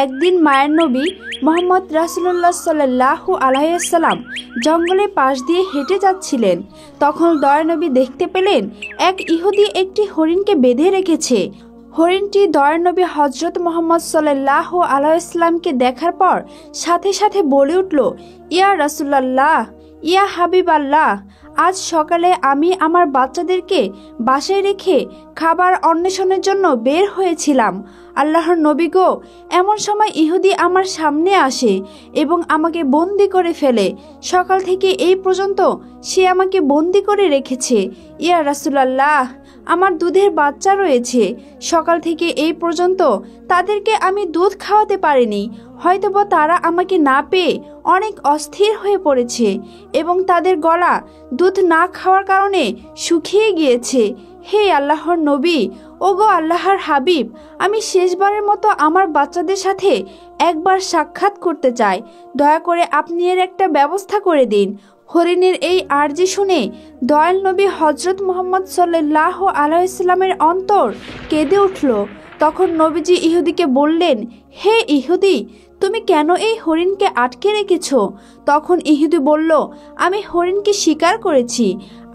একদিন মায়ের নবী মোহাম্মদ রাসূলুল্লাহ সাল্লাল্লাহু আলাইহি ওয়াসাল্লাম জঙ্গলের পাশ দিয়ে হেঁটে যাচ্ছিলেন। তখন দয়ার নবী দেখতে পেলেন এক ইহুদি একটি হরিণকে বেঁধে রেখেছে। হরিণটি দয়ার নবী হজরত মোহাম্মদ সাল্লাল্লাহু আলাইহি ওয়াসাল্লামকে দেখার পর সাথে সাথে বলে উঠল, ইয়া রাসূলুল্লাহ, ইয়া হাবিব আল্লাহ, আজ সকালে আমি আমার বাচ্চাদেরকে বাসায় রেখে খাবার অন্বেষণের জন্য বের হয়েছিলাম। আল্লাহর নবী গো, এমন সময় ইহুদি আমার সামনে আসে এবং আমাকে বন্দি করে ফেলে। সকাল থেকে এই পর্যন্ত সে আমাকে বন্দি করে রেখেছে। ইয়া রাসূলুল্লাহ, আমার দুধের বাচ্চা রয়েছে। সকাল থেকে এই পর্যন্ত তাদেরকে আমি দুধ খাওয়াতে পারিনি। হয়তোবা তারা আমাকে না পেয়ে অনেক অস্থির হয়ে পড়েছে এবং তাদের গলা দুধ না খাওয়ার কারণে শুকিয়ে গিয়েছে। হে আল্লাহর নবী, ওগো আল্লাহর হাবিব, আমি শেষবারের মতো আমার বাচ্চাদের সাথে একবার সাক্ষাৎ করতে চাই। দয়া করে আপনি এর একটা ব্যবস্থা করে দিন। হরিণের এই আর্জি শুনে দয়াল নবী হজরত মুহাম্মদ সাল্লাল্লাহু আলাইহি ওয়াসাল্লামের অন্তর কেঁদে উঠল। তখন নবীজি ইহুদিকে বললেন, হে ইহুদি, তুমি কেন এই হরিণকে আটকে রেখেছ? তখন ইহুদি বলল, আমি হরিণকে শিকার করেছি,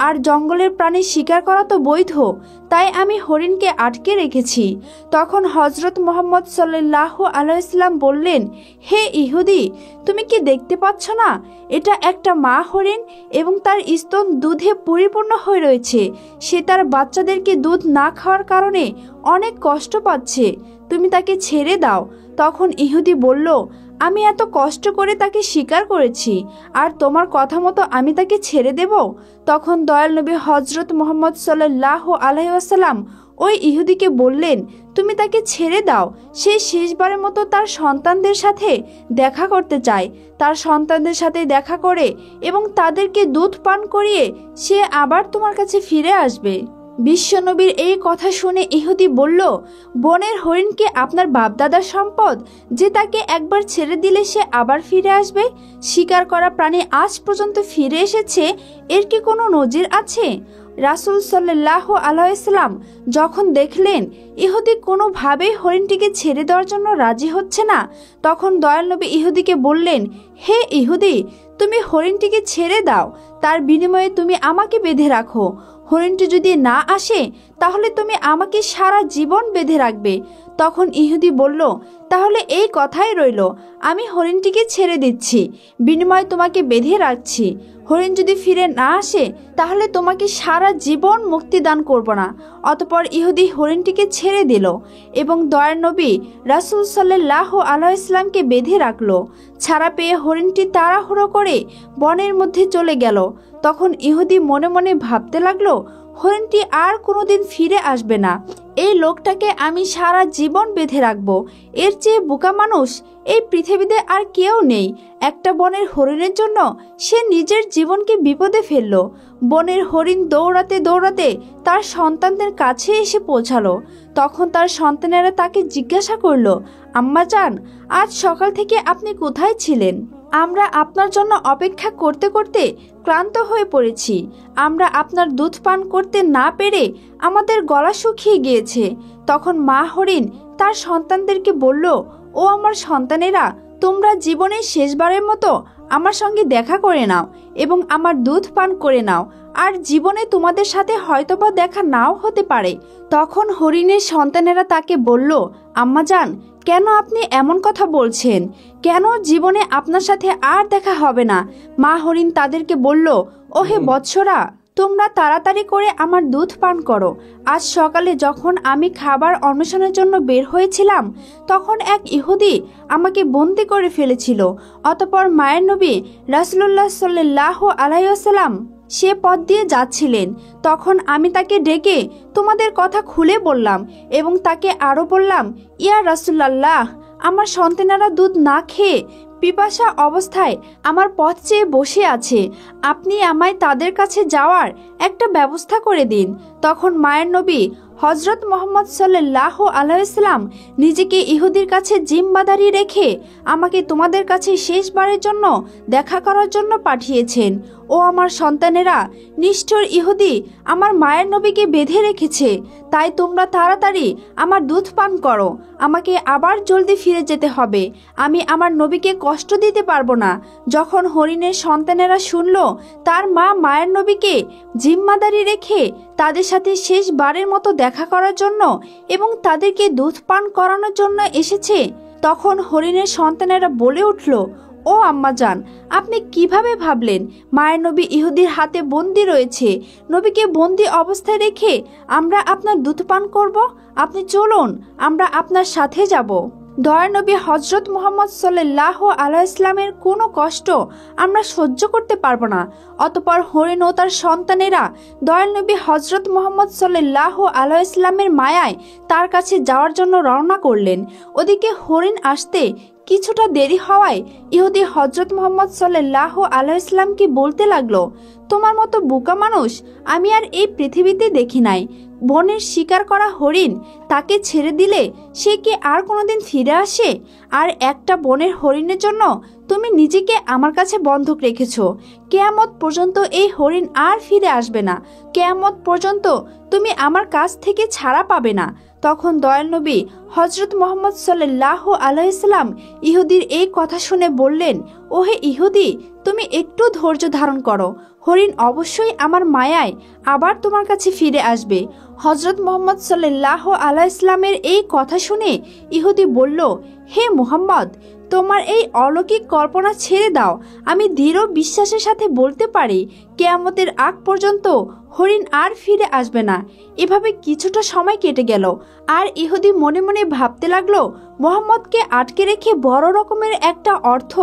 আর জঙ্গলের প্রাণী শিকার করা তো বৈধ, তাই আমি হরিণকে আটকে রেখেছি। তখন হজরত মুহাম্মদ সাল্লাল্লাহু আলাইহি ওয়াসাল্লাম বললেন, হে ইহুদি, তুমি কি দেখতে পাচ্ছ না, এটা একটা মা হরিণ এবং তার স্তন দুধে পরিপূর্ণ হয়ে রয়েছে। সে তার বাচ্চাদেরকে দুধ না খাওয়ার কারণে অনেক কষ্ট পাচ্ছে। তুমি তাকে ছেড়ে দাও। তখন ইহুদি বলল, আমি এত কষ্ট করে তাকে শিকার করেছি, আর তোমার কথা মতো আমি তাকে ছেড়ে দেব? তখন দয়াল নবী হজরত মুহাম্মদ সাল্লাল্লাহু আলাইহি ওয়াসাল্লাম ওই ইহুদিকে বললেন, তুমি তাকে ছেড়ে দাও। সে শেষবারের মতো তার সন্তানদের সাথে দেখা করতে চায়। তার সন্তানদের সাথে দেখা করে এবং তাদেরকে দুধ পান করিয়ে সে আবার তোমার কাছে ফিরে আসবে। বিশ্বনবীর এই কথা শুনে ইহুদি বলল, বনের হরিণ কি আপনার বাপদাদার সম্পদ যে তাকে একবার ছেড়ে দিলে সে আবার ফিরে আসবে? শিকার করা প্রাণী আজ পর্যন্ত ফিরে এসেছে, এর কি কোনো নজির আছে? রাসূল সাল্লাল্লাহু আলাইহি ওয়াসাল্লাম যখন দেখলেন ইহুদি কোনোভাবেই হরিণটিকে ছেড়ে দেওয়ার জন্য রাজি হচ্ছে না, তখন দয়াল নবী ইহুদিকে বললেন, হে ইহুদি, তুমি হরিণটিকে ছেড়ে দাও, তার বিনিময়ে তুমি আমাকে বেঁধে রাখো। হরিণটি যদি না আসে তাহলে তুমি আমাকে সারা জীবন বেঁধে রাখবে। তখন ইহুদি বলল, তাহলে এই কথাই রইল, আমি হরিণটিকে ছেড়ে দিচ্ছি, বিনিময়ে তোমাকে বেঁধে রাখছি। হরিণ যদি ফিরে না আসে তাহলে তোমাকে সারা জীবন মুক্তি দান করব না। অতঃপর ইহুদি হরিণটিকে ছেড়ে দিল এবং দয়ার নবী রাসূল সাল্লাল্লাহু আলাইহি ওয়াসাল্লামকে বেঁধে রাখলো। ছাড়া পেয়ে হরিণটি তাড়াহুড়ো করে বনের মধ্যে চলে গেল। তখন ইহুদি মনে মনে ভাবতে লাগলো, হরিণটি আর কোনোদিন ফিরে আসবে না। এই লোকটাকে আমি সারা জীবন বেঁধে রাখবো। এর চেয়ে বোকা মানুষ এই পৃথিবীতে আর কেউ নেই। একটা বনের হরিণের জন্য সে নিজের জীবনকে বিপদে ফেলল। বনের হরিণ দৌড়াতে দৌড়াতে তার সন্তানদের কাছে এসে পৌঁছালো। তখন তার সন্তানেরা তাকে জিজ্ঞাসা করলো, আম্মাজান, আজ সকাল থেকে আপনি কোথায় ছিলেন? আমরা আপনার জন্য অপেক্ষা করতে করতে ক্লান্ত হয়ে পড়েছি। আমরা আপনার দুধ পান করতে না পেরে আমাদের গলা শুকিয়ে গিয়েছে। তখন মা হরিণ তার সন্তানদেরকে বলল, ও আমার সন্তানেরা, তোমরা জীবনের শেষবারের মতো আমার সঙ্গে দেখা করে নাও এবং আমার দুধ পান করে নাও, আর জীবনে তোমাদের সাথে হয়তোবা দেখা নাও হতে পারে। তখন হরিণের সন্তানেরা তাকে বলল, আম্মাজান, কেন আপনি এমন কথা বলছেন? কেন জীবনে আপনার সাথে আর দেখা হবে না? মা হরিণ তাদেরকে বলল, ওহে বৎসরা, তোমরা তাড়াতাড়ি করে আমার দুধ পান করো। আজ সকালে যখন আমি খাবার অন্বেষণের জন্য বের হয়েছিলাম তখন এক ইহুদি আমাকে বন্দি করে ফেলেছিল। অতঃপর মায়ের নবী রাসূলুল্লাহ সাল্লাল্লাহু আলাইহি ওয়াসাল্লাম সে পথ দিয়ে যাচ্ছিলেন। তখন আমি তাকে ডেকে তোমাদের কথা খুলে বললাম এবং তাকে আরও বললাম, ইয়া রাসূলুল্লাহ, আমার সন্তানেরা দুধ না খেয়ে পিপাসা অবস্থায় আমার পথ চেয়ে বসে আছে। আপনি আমায় তাদের কাছে যাওয়ার একটা ব্যবস্থা করে দিন। তখন মায়ের নবী হযরত মুহাম্মদ সাল্লাল্লাহু আলাইহি ওয়াসাল্লাম নিজেকে ইহুদির কাছে জিম্মাদারি রেখে আমাকে তোমাদের কাছে শেষবারের জন্য দেখা করার জন্য পাঠিয়েছেন। ও আমার সন্তানেরা, নিষ্ঠুর ইহুদি আমার মায়ের নবীকে বেঁধে রেখেছে, তাই তোমরা তাড়াতাড়ি আমার দুধ পান করো। আমাকে আবার জলদি ফিরে যেতে হবে, আমি আমার নবীকে কষ্ট দিতে পারবো না। যখন হরিণের সন্তানেরা শুনল তার মা মায়ের নবীকে জিম্মাদারি রেখে তাদের সাথে শেষবারের মতো দেখা করার জন্য এবং তাদেরকে দুধ পান করানোর জন্য এসেছে, তখন হরিণের সন্তানেরা বলে উঠল, ও আম্মাজান, আপনি কিভাবে ভাবলেন মায়ের নবী ইহুদির হাতে বন্দি রয়েছে? নবীকে বন্দি অবস্থায় রেখে আমরা আপনার দুধ পান করব? আপনি চলুন, আমরা আপনার সাথে যাব। দয়ার নবী হযরত মুহাম্মদ সাল্লাল্লাহু আলাইহি ওয়াসাল্লামের কোনো কষ্ট আমরা সহ্য করতে পারবো না। অতঃপর হরিণ ও তার সন্তানেরা দয়ার নবী হযরত মুহাম্মদ সাল্লাল্লাহু আলাইহি ওয়াসাল্লামের মায়ায় তার কাছে যাওয়ার জন্য রওনা করলেন। ওদিকে হরিণ আসতে কিছুটা দেরি হওয়ায় ইহুদি হযরত মুহাম্মদ সাল্লাল্লাহু আলাইহি ওয়াসাল্লামকে বলতে লাগলো, তোমার মতো বোকা মানুষ আমি আর এই পৃথিবীতে দেখি নাই। বনের শিকার করা হরিণ তাকে ছেড়ে দিলে সে কি আর কোনোদিন ফিরে আসে? আর একটা বনের হরিণের জন্য তুমি নিজেকে আমার কাছে বন্ধক রেখেছো। কিয়ামত পর্যন্ত এই হরিণ আর ফিরে আসবে না। কিয়ামত পর্যন্ত তুমি আমার কাছ থেকে ছাড়া পাবে না। তখন দয়াল নবী হযরত মুহাম্মদ সাল্লাল্লাহু আলাইহি ওয়াসাল্লাম ইহুদির এই কথা শুনে বললেন, ওহে ইহুদি, তুমি একটু ধৈর্য ধারণ করো, হরিণ অবশ্যই আমার মায়ায় আবার তোমার কাছে ফিরে আসবে। হযরত মুহাম্মদ সাল্লাল্লাহু আলাইহি ওয়াসাল্লামের এই কথা শুনে ইহুদি বলল, হে মুহাম্মদ, তোমার এই অলৌকিক কল্পনা ছেড়ে দাও। আমি দৃঢ় বিশ্বাসের সাথে বলতে পারি কিয়ামতের আগ পর্যন্ত হরিণ আর ফিরে আসবে না। এভাবে কিছুটা সময় কেটে গেল আর ইহুদি মনে মনে ভাবতে লাগলো, মুহাম্মদকে আটকে রেখে বড় রকমের একটা অর্থ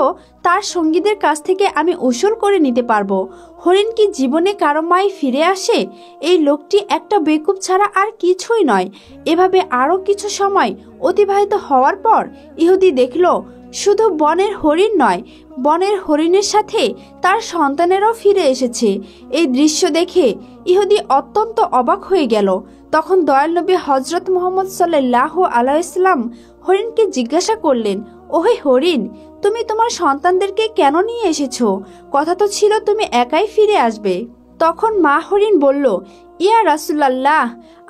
তার সঙ্গীদের কাছ থেকে আমি উসুল করে নিতে পারবো। হরিণ কি জীবনে কারো মায় ফিরে আসে? এই লোকটি একটা বেকুব ছাড়া আর কিছুই নয়। এভাবে আরো কিছু সময় অতিবাহিত হওয়ার পর ইহুদি দেখল শুধু বনের হরিণ নয়, বনের হরিণের সাথে তার সন্তানেরও ফিরে এসেছে। এই দৃশ্য দেখে ইহুদি অত্যন্ত অবাক হয়ে গেল। তখন দয়াল নবী হযরত মুহাম্মদ সাল্লাল্লাহু আলাইহি ওয়াসাল্লাম হরিণকে জিজ্ঞাসা করলেন, ওহে হরিণ, তুমি তোমার সন্তানদেরকে কেন নিয়ে এসেছো? কথা তো ছিল তুমি একাই ফিরে আসবে। তখন মা হরিণ বলল, ইয়া রাসূলুল্লাহ,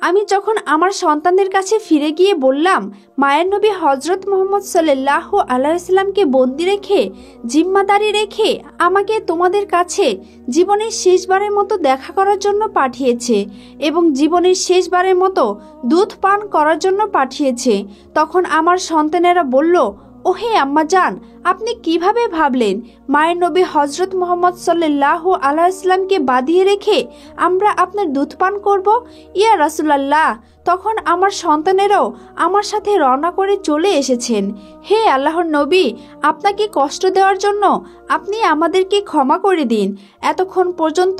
আমি যখন আমার সন্তানদের কাছে ফিরে গিয়ে বললাম মায়ের নবী হযরত মুহাম্মদ সাল্লাল্লাহু আলাইহি ওয়াসাল্লামকে বন্দি রেখে জিম্মাদারি রেখে আমাকে তোমাদের কাছে জীবনের শেষবারের মতো দেখা করার জন্য পাঠিয়েছে এবং জীবনের শেষবারের মতো দুধ পান করার জন্য পাঠিয়েছে, তখন আমার সন্তানেরা বলল, ওহে আম্মাজান, আপনি কিভাবে ভাবলেন মায়ের নবী হযরত মুহাম্মদ সাল্লাল্লাহু আলাইহি ওয়াসাল্লামকে বাঁধিয়ে রেখে আমরা আপনার দুধ পান করব? ইয়া রাসূলুল্লাহ, তখন আমার সন্তানেরাও আমার সাথে রওনা করে চলে এসেছেন। হে আল্লাহর নবী, আপনাকে কষ্ট দেওয়ার জন্য আপনি আমাদেরকে ক্ষমা করে দিন। এতক্ষণ পর্যন্ত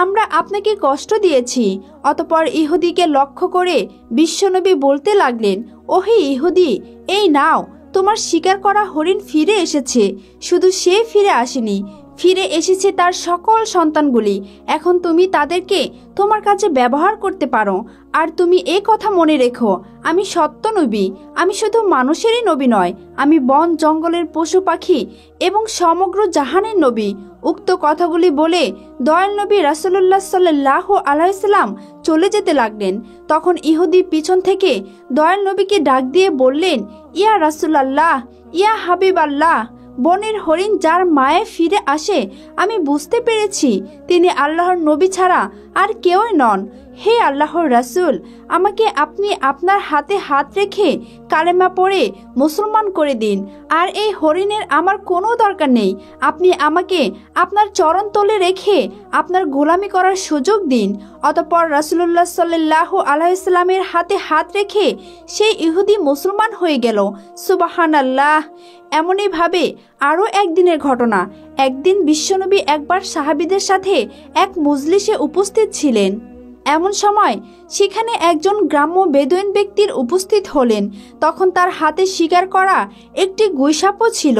আমরা আপনাকে কষ্ট দিয়েছি। অতঃপর ইহুদিকে লক্ষ্য করে বিশ্বনবী বলতে লাগলেন, ওহে ইহুদি, এই নাও, তোমার শিকার করা হরিণ ফিরে এসেছে। শুধু সে ফিরে আসেনি, ফিরে এসেছে তার সকল সন্তানগুলি। এখন তুমি তাদেরকে তোমার কাছে ব্যবহার করতে পারো। আর তুমি এই কথা মনে রেখো, আমি সত্য নবী। আমি শুধু মানুষেরই নবী নয়, আমি বন জঙ্গলের পশু পাখি এবং সমগ্র জাহানের নবী। উক্ত কথাগুলি বলে দয়াল নবী রাসূলুল্লাহ সাল্লাল্লাহু আলাইহি ওয়াসাল্লাম চলে যেতে লাগলেন। তখন ইহুদি পিছন থেকে দয়াল নবীকে ডাক দিয়ে বললেন, ইয়া রাসূলুল্লাহ, ইয়া হাবিবাল্লাহ, বনের হরিণ যার মায়ে ফিরে আসে আমি বুঝতে পেরেছি তিনি আল্লাহর নবী ছাড়া আর কেউই নন। হে আল্লাহর রাসূল, আমাকে আপনি আপনার হাতে হাত রেখে কালেমা পড়ে মুসলমান করে দিন। আর এই হরিণের আমার কোনো দরকার নেই। আপনি আমাকে আপনার চরণ তলে রেখে আপনার গোলামি করার সুযোগ দিন। অতঃপর রাসূলুল্লাহ সাল্লাল্লাহু আলাইহি ওয়াসাল্লামের হাতে হাত রেখে সেই ইহুদি মুসলমান হয়ে গেল। সুবহানাল্লাহ। এমনই ভাবে আরও একদিনের ঘটনা। একদিন বিশ্বনবী একবার সাহাবীদের সাথে এক মজলিসে উপস্থিত ছিলেন। এমন সময় সেখানে একজন গ্রাম্য বেদুইন ব্যক্তির উপস্থিত হলেন। তখন তার হাতে শিকার করা একটি গুইসাপও ছিল।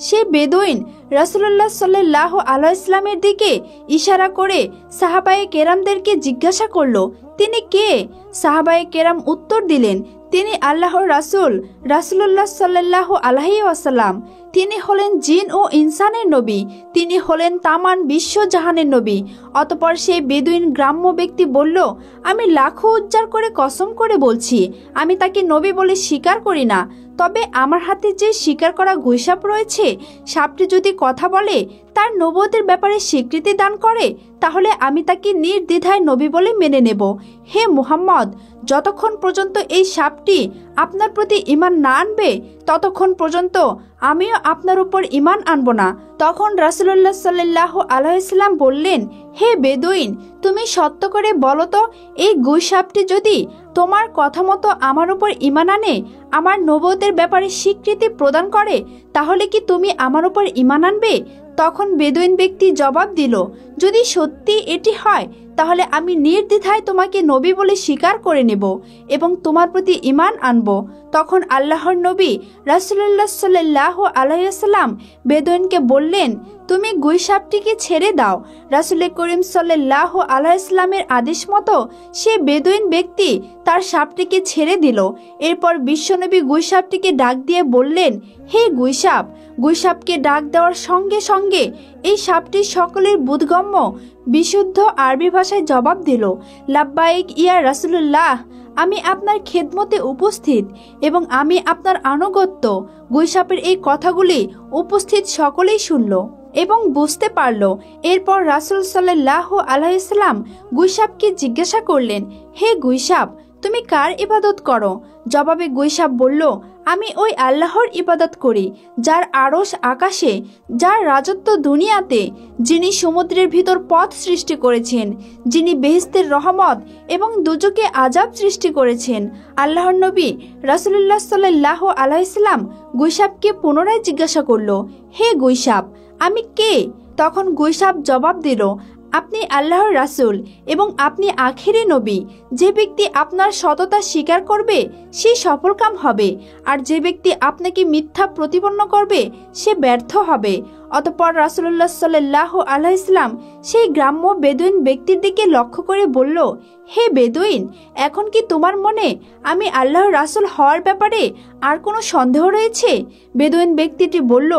সে বেদুইন রাসূলুল্লাহ সাল্লাল্লাহু আলাইহি ওয়াসাল্লামের দিকে ইশারা করে সাহাবায়ে কেরামদেরকে জিজ্ঞাসা করল, তিনি কে? সাহাবায়ে কেরাম উত্তর দিলেন, তিনি আল্লাহর রাসূল রাসূলুল্লাহ সাল্লাল্লাহু আলাইহি ওয়াসাল্লাম। তিনি হলেন জিন ও ইনসানের নবী, তিনি হলেন তামান বিশ্বজাহানের নবী। অতঃপর সেই বেদুইন গ্রাম্য ব্যক্তি বলল, আমি লাখো উজ্জার করে কসম করে বলছি, আমি তাকে নবী বলে স্বীকার করি না। তবে আমার হাতে যে শিকার করা গুইসাপ রয়েছে, সাপটি যদি কথা বলে, তার নবুয়তের ব্যাপারে স্বীকৃতি দান করে, তাহলে আমি তাকে নির্দ্বিধায় নবী বলে মেনে নেব। হে মুহাম্মদ, যতক্ষণ পর্যন্ত এই সাপটি আপনার প্রতি ঈমান না আনবে, ততক্ষণ পর্যন্ত আমিও আপনার উপর ঈমান আনব না। তখন রাসূলুল্লাহ সাল্লাল্লাহু আলাইহি ওয়াসাল্লাম বললেন, হে বেদুইন, তুমি সত্য করে বলো তো, এই গুইসাপটি যদি তোমার কথা মতো আমার উপর ঈমান আনে, আমার নবুয়তের ব্যাপারে স্বীকৃতি প্রদান করে, তাহলে কি তুমি আমার উপর ঈমান আনবে? তখন বেদুইন ব্যক্তি জবাব দিল, যদি সত্যি এটি হয়, তাহলে আমি নির্দ্বিধায় তোমাকে নবী বলে স্বীকার করে নেব এবং তোমার প্রতি ঈমান আনব। তখন আল্লাহর নবী রাসূলুল্লাহ সাল্লাল্লাহু আলাইহি ওয়াসাল্লাম বেদুইনকে বললেন, তুমি গুইসাপটিকে ছেড়ে দাও। রাসূল করিম সাল্লাল্লাহু আলাইহি ওয়াসাল্লামের আদেশ মতো সে বেদুইন ব্যক্তি তার সাপটিকে ছেড়ে দিল। এরপর বিশ্বনবী গুইসাপটিকে ডাক দিয়ে বললেন, হে গুইসাপ। গুইসাপকে ডাক দেওয়ার সঙ্গে সঙ্গে এই সাপটি সকলের বোধগম্য বিশুদ্ধ আরবি ভাষায় জবাব দিল, লাব্বাইক ইয়া রাসূলুল্লাহ, আমি আপনার খেদমতে উপস্থিত এবং আমি আপনার আনুগত্য। গুইসাপের এই কথাগুলি উপস্থিত সকলেই শুনল এবং বুঝতে পারল। এরপর রাসূল সাল্লাল্লাহু আলাইহি ওয়াসাল্লাম গুইসাপকে জিজ্ঞাসা করলেন, হে গুইসাপ, তুমি কার ইবাদত করো? জবাবে গুইসাপ বলল, আমি ওই আল্লাহর ইবাদত করি, যার আরশ আকাশে, যার রাজত্ব দুনিয়াতে, যিনি সমুদ্রের ভিতর পথ সৃষ্টি করেছেন, যিনি বেহেশতের রহমত এবং দুজকে আযাব সৃষ্টি করেছেন। আল্লাহর নবী রাসূলুল্লাহ সাল্লাল্লাহু আলাইহি ওয়াসাল্লাম গুইসাপকে পুনরায় জিজ্ঞাসা করল, হে গুইসাপ, আমি কে? তখন গুইসাপ জবাব দিল, আপনি আল্লাহর রাসূল এবং আপনি আখিরি নবী। যে ব্যক্তি আপনার সততা স্বীকার করবে সে সফলকাম হবে, আর যে ব্যক্তি আপনাকে মিথ্যা প্রতিপন্ন করবে সে ব্যর্থ হবে। অতঃপর রাসূলুল্লাহ সাল্লাল্লাহু আলাইহি ওয়াসাল্লাম সেই গ্রাম্য বেদুইন ব্যক্তির দিকে লক্ষ্য করে বলল, হে বেদুইন, এখন কি তোমার মনে আমি আল্লাহর রাসূল হওয়ার ব্যাপারে আর কোনো সন্দেহ রয়েছে? বেদুইন ব্যক্তিটি বলল,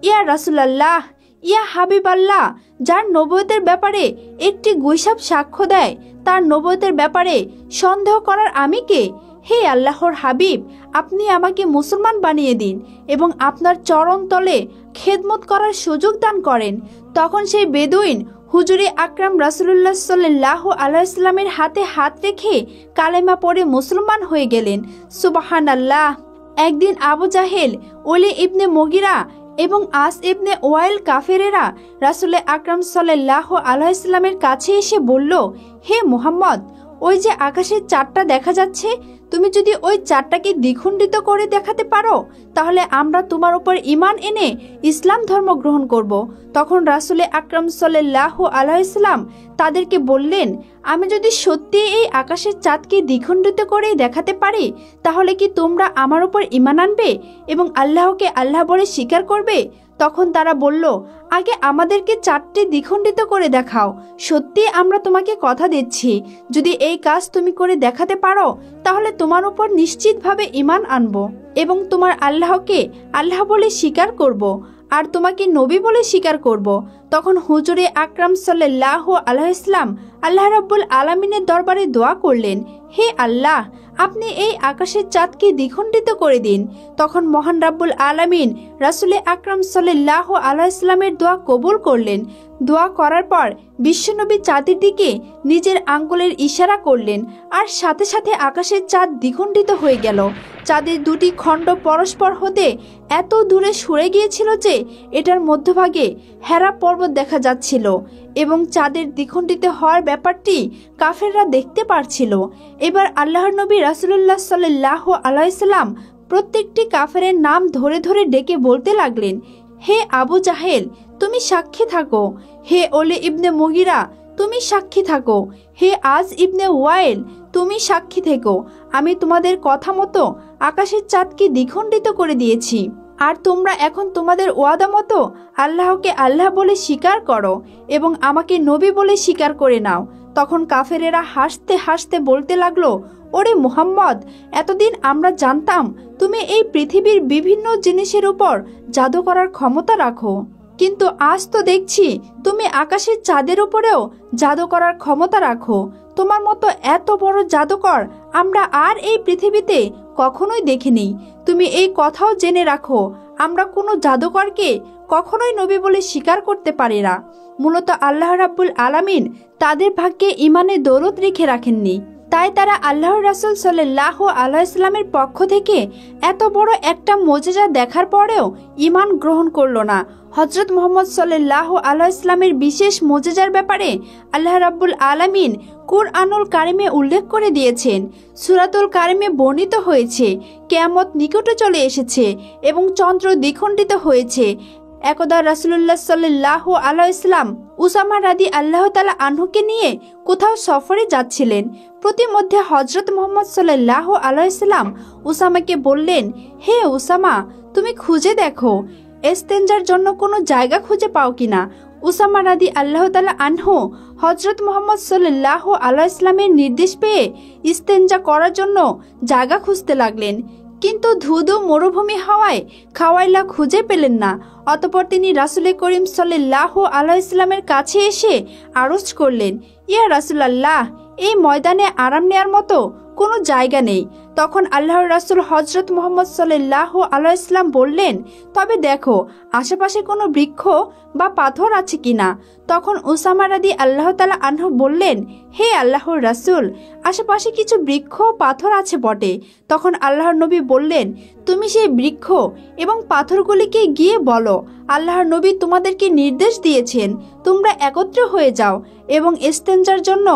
ইয়া রাসূলুল্লাহ, ইয়া হাবিবাল্লাহ, যার নবুয়তের ব্যাপারে একটি গুইসাপ সাক্ষ্য দেয়, তার নবুয়তের ব্যাপারে সন্দেহ করার আমি কে? হে আল্লাহর হাবিব, আপনি আমাকে মুসলমান বানিয়ে দিন এবং আপনার চরণ তলে খেদমত করার সুযোগ দান করেন। তখন সেই বেদুইন হুজুরে আকরাম রাসূলুল্লাহ সাল্লাল্লাহু আলাইহি ওয়াসাল্লামের হাতে হাত রেখে কালেমা পড়ে মুসলমান হয়ে গেলেন। সুবহানাল্লাহ। একদিন আবু জাহেল, ওলি ইবনে মুগিরা এবং আস ইবনে ওয়াইল কাফেরেরা রাসূল আকরাম সাল্লাল্লাহু আলাইহি ওয়াসাল্লামের কাছে এসে বলল, হে মুহাম্মদ, ওই যে আকাশের চাঁদটা দেখা যাচ্ছে, তুমি যদি ওই চাঁদটাকে দ্বিখণ্ডিত করে দেখাতে পারো, তাহলে আমরা তোমার উপর ঈমান এনে ইসলাম ধর্ম গ্রহণ করব। তখন রাসূল আকরাম সাল্লাল্লাহু আলাইহি ওয়াসাল্লাম তাদেরকে বললেন, আমি যদি সত্যি এই আকাশের চাঁদকে দ্বিখণ্ডিত করে দেখাতে পারি, তাহলে কি তোমরা আমার উপর ঈমান আনবে এবং আল্লাহকে আল্লাহ বলে স্বীকার করবে? তখন তারা বলল, আগে আমাদেরকে চাঁদটি দ্বিখণ্ডিত করে দেখাও, সত্যি আমরা তোমাকে কথা দিচ্ছি, যদি এই কাজ তুমি করে দেখাতে পারো, তাহলে তোমার উপর নিশ্চিতভাবে ঈমান আনব এবং তোমার আল্লাহকে আল্লাহ বলে স্বীকার করব আর তোমাকে নবী বলে স্বীকার করব। তখন হুজুরে আকরাম সাল্লাল্লাহু আলাইহি ওয়াসাল্লাম আল্লাহ রাব্বুল আলামিনের দরবারে দোয়া করলেন, হে আল্লাহ, আপনি এই আকাশের চাঁদকে দ্বিখণ্ডিত করে দিন। তখন মহান রাব্বুল আলামিন রাসূল আকরাম সাল্লাল্লাহু আলাইহি ওয়াসাল্লামের দোয়া কবুল করলেন। দোয়া করার পর বিশ্বনবী চাঁদের দিকে নিজের আঙ্গুলের ইশারা করলেন, আর সাথে সাথে আকাশের চাঁদ দ্বিখণ্ডিত হয়ে গেল। চাঁদের দুটি খণ্ড পরস্পর হতে এত দূরে সরে গিয়েছিল যে এটার মধ্যভাগে হেরা পর্বত দেখা যাচ্ছিল এবং চাঁদের দ্বিখণ্ডিত হওয়ার ব্যাপারটি কাফেররা দেখতে পারছিল। এবার আল্লাহর নবী রাসূলুল্লাহ সাল্লাল্লাহু আলাইহি ওয়াসাল্লাম প্রত্যেকটি কাফেরের নাম ধরে ধরে ডেকে বলতে লাগলেন, হে আবু জাহেল, তুমি সাক্ষী থাকো। হে ওলি ইবনে মুগিরা, তুমি সাক্ষী থাকো। হে আজ ইবনে ওয়াইল, তুমি সাক্ষী থেকো। আমি তোমাদের কথা মতো আকাশের চাঁদকে দ্বিখণ্ডিত করে দিয়েছি, আর তোমরা এখন তোমাদের ওয়াদা মতো আল্লাহকে আল্লাহ বলে স্বীকার করো এবং আমাকে নবী বলে স্বীকার করে নাও। তখন কাফেরেরা হাসতে হাসতে বলতে লাগলো, ওরে মুহাম্মদ, এতদিন আমরা জানতাম তুমি এই পৃথিবীর বিভিন্ন জিনিসের উপর জাদু করার ক্ষমতা রাখো, কিন্তু আজ তো দেখছি তুমি আকাশের চাঁদের উপরেও জাদু করার ক্ষমতা রাখো। তোমার মতো এত বড় জাদুকর আমরা আর এই পৃথিবীতে কখনোই দেখিনি। তুমি এই কথাও জেনে রাখো, আমরা কোনো জাদুকরকে কখনোই নবী বলে স্বীকার করতে পারি না। মূলত আল্লাহ রাব্বুল আলামিন তাদের ভাগ্যে ইমানের দৌলত রেখে রাখেননি, তাই তারা আল্লাহর রাসূল সাল্লাল্লাহু আলাইহি সাল্লামের পক্ষ থেকে এত বড় একটা মুজিজা দেখার পরেও ঈমান গ্রহণ করলো না। হযরত মুহাম্মদ সাল্লাল্লাহু আলাইহি সাল্লামের বিশেষ মুজিজার ব্যাপারে আল্লাহ রাব্বুল আলামিন কুরআনুল কারিমে উল্লেখ করে দিয়েছেন। সূরাতুল কারিমে বর্ণিত হয়েছে, কিয়ামত নিকটে চলে এসেছে এবং চন্দ্র দ্বিখণ্ডিত হয়েছে। একদা রাসূলুল্লাহ সাল্লাল্লাহু আলাইহি সাল্লাম উসামা রাদিয়াল্লাহু তাআলা আনহুকে নিয়ে কোথাও সফরে যাচ্ছিলেন। প্রতিমধ্যে হযরত মুহাম্মদ সাল্লাল্লাহু আলাইহি সাল্লাম উসামাকে বললেন, হে উসামা, তুমি খুঁজে দেখো ইস্তেঞ্জার জন্য কোনো জায়গা খুঁজে পাও কিনা। উসামা রাদিয়াল্লাহু তাআলা আনহু হযরত মুহাম্মদ সাল্লাল্লাহু আলাইহি সাল্লামের নির্দেশ পেয়ে ইস্তেঞ্জা করার জন্য জায়গা খুঁজতে লাগলেন, কিন্তু ধুধু মরুভূমি হওয়ায় খাওয়াইলা খুঁজে পেলেন না। অতঃপর তিনি রাসূল করিম সাল্লাল্লাহু আলাইহি সাল্লামের কাছে এসে আরজ করলেন, ইয়া রাসূলুল্লাহ, এই ময়দানে আরাম নেয়ার মতো কোনো জায়গা নেই। তখন আল্লাহর রাসূল হযরত মুহাম্মদ সাল্লাল্লাহু আলাইহি সাল্লাম বললেন, তবে দেখো আশেপাশে কোনো বৃক্ষ বা পাথর আছে কিনা। তখন উসামা রাদিয়াল্লাহু তাআলা আনহু বললেন, হে আল্লাহর রাসূল, আশেপাশে কিছু বৃক্ষ পাথর আছে বটে। তখন আল্লাহর নবী বললেন, তুমি সেই বৃক্ষ এবং পাথরগুলিকে গিয়ে বলো, আল্লাহর নবী তোমাদেরকে নির্দেশ দিয়েছেন তোমরা একত্র হয়ে যাও এবং ইস্তেঞ্জার জন্য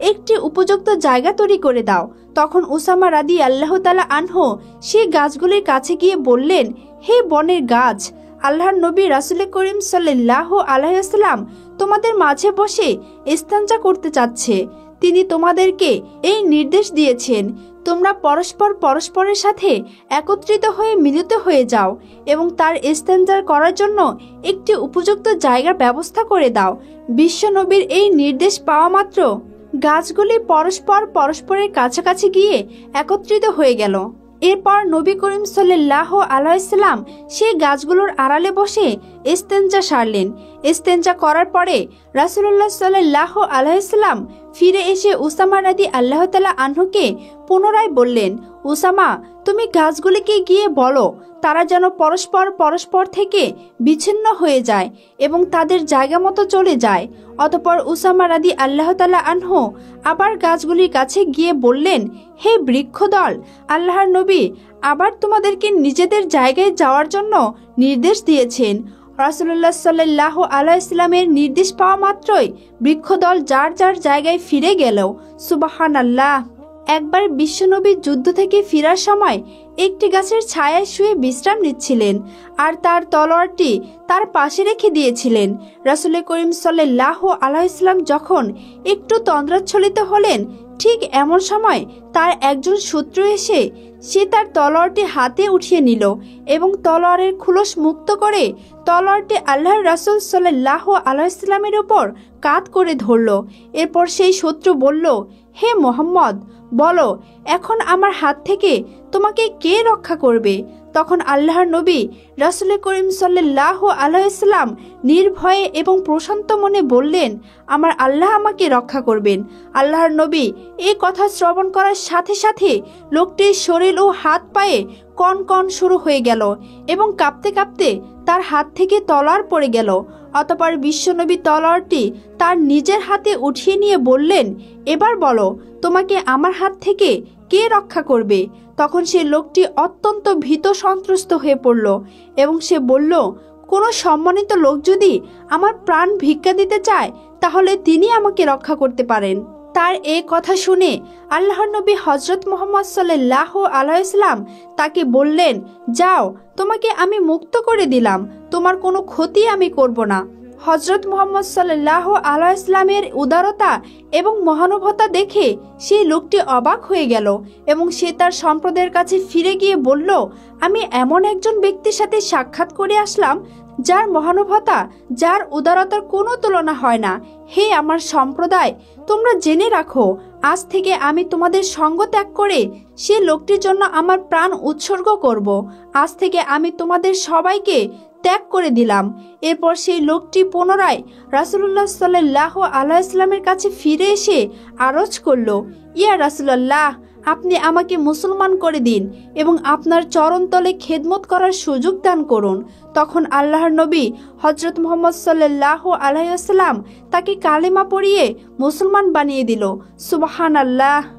একটি উপযুক্ত জায়গা তৈরি করে দাও। তখন উসামা রাদিয়াল্লাহু তাআলা আনহু সেই গাছগুলির কাছে গিয়ে বললেন, হে বনের গাছ, আল্লাহর নবী রাসূল করিম সাল্লাল্লাহু আলাইহি ওয়াসাল্লাম তোমাদের মাঝে বসে ইস্তেঞ্জা করতে চাচ্ছে। তিনি তোমাদেরকে এই নির্দেশ দিয়েছেন, তোমরা পরস্পরের সাথে একত্রিত হয়ে মিলিত হয়ে যাও এবং তার ইস্তেঞ্জা করার জন্য একটি উপযুক্ত জায়গার ব্যবস্থা করে দাও। বিশ্ব নবীর এই নির্দেশ পাওয়া মাত্র গাছগুলি পরস্পরের কাছাকাছি গিয়ে একত্রিত হয়ে গেল। এরপর নবী করিম সাল্লাল্লাহু আলাইহি সাল্লাম সেই গাছগুলোর আড়ালে বসে ইস্তেঞ্জা সারলেন। ইস্তেঞ্জা করার পরে রাসূলুল্লাহ সাল্লাল্লাহু আলাইহি সাল্লাম ফিরে এসে উসামা রাদিয়াল্লাহু তাআলা আনহুকে পুনরায় বললেন, উসামা, তুমি গাছগুলিকে গিয়ে বলো তারা যেন পরস্পর থেকে বিচ্ছিন্ন হয়ে যায় এবং তাদের জায়গা মতো চলে যায়। অতঃপর উসামা রাদিয়াল্লাহু তাআলা আনহু আবার গাছগুলির কাছে গিয়ে বললেন, হে বৃক্ষদল, আল্লাহর নবী আবার তোমাদেরকে নিজেদের জায়গায় যাওয়ার জন্য নির্দেশ দিয়েছেন। রাসূলুল্লাহ সাল্লাল্লাহু আলাইহি সাল্লামের নির্দেশ পাওয়া মাত্রই বৃক্ষদল যার জায়গায় ফিরে গেল। সুবহানাল্লাহ। একবার বিশ্বনবী যুদ্ধ থেকে ফেরার সময় একটি গাছের ছায়ায় শুয়ে বিশ্রাম নিচ্ছিলেন আর তার তলোয়ারটি তার পাশে রেখে দিয়েছিলেন। রাসূল করিম সাল্লাল্লাহু আলাইহি সাল্লাম যখন একটু তন্দ্রাচ্ছলিত হলেন, ঠিক এমন সময় তার একজন শত্রু এসে সে তার তলোয়ারটি হাতে উঠিয়ে নিল এবং তলোয়ারের খুলস মুক্ত করে তলোয়ারটি আল্লাহর রাসূল সাল্লাল্লাহু আলাইহি সাল্লামের উপর কাত করে ধরল। এরপর সেই শত্রু বলল, হে মুহাম্মদ, বলো এখন আমার হাত থেকে তোমাকে কে রক্ষা করবে। তখন আল্লাহর নবী রাসূল করিম সাল্লাল্লাহু আলাইহি সাল্লাম নির্ভয়ে এবং প্রশান্ত মনে বললেন, আমার আল্লাহ আমাকে রক্ষা করবেন। আল্লাহর নবী এই কথা শ্রবণ করার সাথে সাথে লোকটির শরীর ও হাত পায়ে কন শুরু হয়ে গেল এবং কাঁপতে কাঁপতে তার হাত থেকে তলোয়ার পড়ে গেল। অতঃপর বিশ্বনবী তলোয়ারটি তার নিজের হাতে উঠিয়ে নিয়ে বললেন, এবার বলো তোমাকে আমার হাত থেকে কে রক্ষা করবে। তখন সে লোকটি অত্যন্ত ভীত সন্ত্রস্ত হয়ে পড়ল এবং সে বলল, কোনো সম্মানিত লোক যদি আমার প্রাণ ভিক্ষা দিতে চায় তাহলে তিনি আমাকে রক্ষা করতে পারেন। তার এই কথা শুনে আল্লাহর নবী হযরত মুহাম্মদ সাল্লাল্লাহু আলাইহি ওয়াসাল্লাম তাকে বললেন, যাও, তোমাকে আমি মুক্ত করে দিলাম, তোমার কোনো ক্ষতি আমি করব না। হযরত মুহাম্মদ সাল্লাল্লাহু আলাইহি ওয়াসাল্লামের উদারতা এবং মহানুভবতা দেখে সেই লোকটি অবাক হয়ে গেল এবং সে তার সম্প্রদায়ের কাছে ফিরে গিয়ে বলল, আমি এমন একজন ব্যক্তির সাথে সাক্ষাৎ করে আসলাম যার মহানুভবতা, যার উদারতার কোনো তুলনা হয় না। হে আমার সম্প্রদায়, তোমরা জেনে রাখো, আজ থেকে আমি তোমাদের সঙ্গ ত্যাগ করে সে লোকটির জন্য আমার প্রাণ উৎসর্গ করব। আজ থেকে আমি তোমাদের সবাইকে ত্যাগ করে দিলাম। এরপর সেই লোকটি পুনরায় রাসূলুল্লাহ সাল্লাল্লাহু আলাইহি ওয়াসাল্লামের কাছে ফিরে এসে আরজ করল, ইয়া রাসূলুল্লাহ, আপনি আমাকে মুসলমান করে দিন এবং আপনার চরণতলে খেদমত করার সুযোগ দান করুন। তখন আল্লাহর নবী হযরত মুহাম্মদ সাল্লাল্লাহু আলাইহি ওয়াসাল্লাম তাকে কালেমা পড়িয়ে মুসলমান বানিয়ে দিল। সুবহানাল্লাহ।